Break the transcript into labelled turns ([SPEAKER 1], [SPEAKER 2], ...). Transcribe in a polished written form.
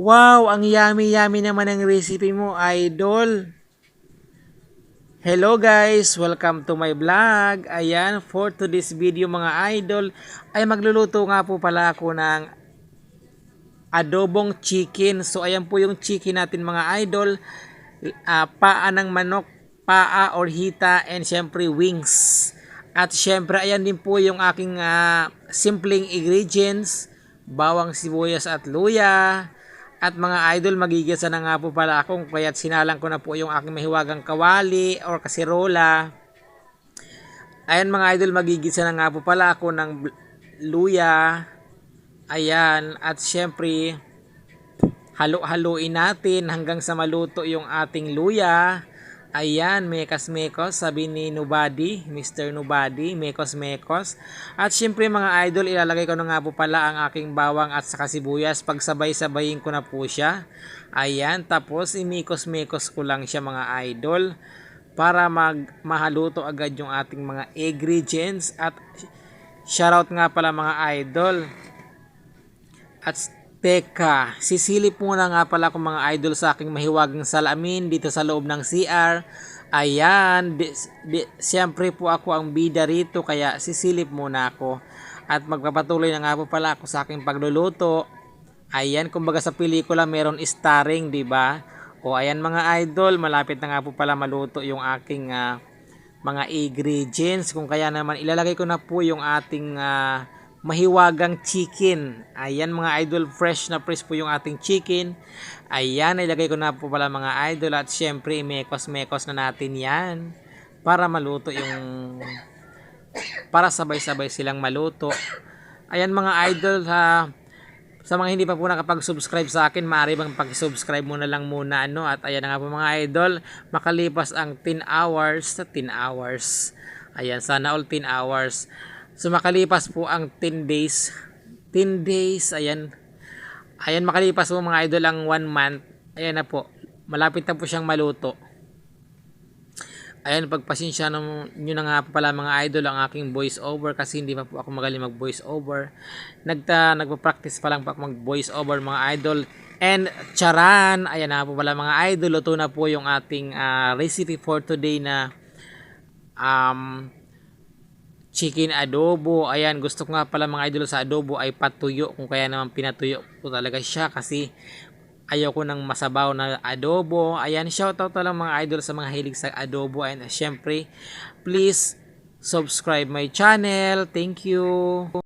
[SPEAKER 1] Wow, ang yummy-yummy naman ng recipe mo, idol. Hello guys, welcome to my vlog. Ayan, for today's video mga idol, ay magluluto nga po pala ako ng adobong chicken. So ayan po yung chicken natin mga idol. Paa ng manok, paa or hita, and syempre wings. At syempre ayan din po yung aking simpleng ingredients. Bawang sibuyas at luya. At mga idol, magigisa na nga po pala akong kaya't sinalang ko na po yung aking mahiwagang kawali or kasirola. Ayan mga idol, magigisa na nga po pala ako ng luya. Ayan, at syempre, halo-haloin natin hanggang sa maluto yung ating luya. Ayan, mekos-mekos, sabi ni Nobody, Mr. Nobody, mekos-mekos. At syempre mga idol, ilalagay ko na nga po pala ang aking bawang at saka sibuyas. Pagsabay-sabayin ko na po siya. Ayan, tapos imikos-mekos ko lang siya mga idol para mahaluto agad yung ating mga ingredients. At shoutout nga pala mga idol. At teka, sisilip muna nga pala akong mga idol sa aking mahiwagang salamin dito sa loob ng CR. Ayan, siyempre po ako ang bida rito kaya sisilip muna ako. At magpapatuloy na nga po pala ako sa aking pagluluto. Ayan, kumbaga sa pelikula meron starring, di ba? O ayan mga idol, malapit na nga po pala maluto yung aking mga ingredients. Kung kaya naman ilalagay ko na po yung ating mahiwagang chicken. Ayan mga idol, fresh na fresh po yung ating chicken. Ayan, ilagay ko na po pala mga idol at syempre mekos-mekos na natin yan para maluto yung para sabay-sabay silang maluto. Ayan mga idol, sa mga hindi pa po nakapag-subscribe sa akin, maaari bang pag-subscribe muna lang muna ano. At ayan na nga po mga idol, makalipas ang 10 hours. Ayan, sana all 10 hours. So makalipas po ang 10 days. 10 days, ayan. Ayan, makalipas po mga idol ang 1 month. Ayan na po. Malapit na po siyang maluto. Ayan, pagpasensya nyo na nga po pala mga idol ang aking voice over kasi hindi pa po ako magaling mag voice over. Nagpa-practice pa lang po ako mag voice over mga idol. And charan, ayan na po pala mga idol, luto na po yung ating recipe for today na chicken adobo. Ayan, gusto ko nga pala mga idol sa adobo ay patuyo, kung kaya naman pinatuyo po talaga siya kasi ayaw ko ng masabaw na adobo. Ayan, shoutout na lang mga idol sa mga hilig sa adobo. And syempre, please subscribe my channel. Thank you.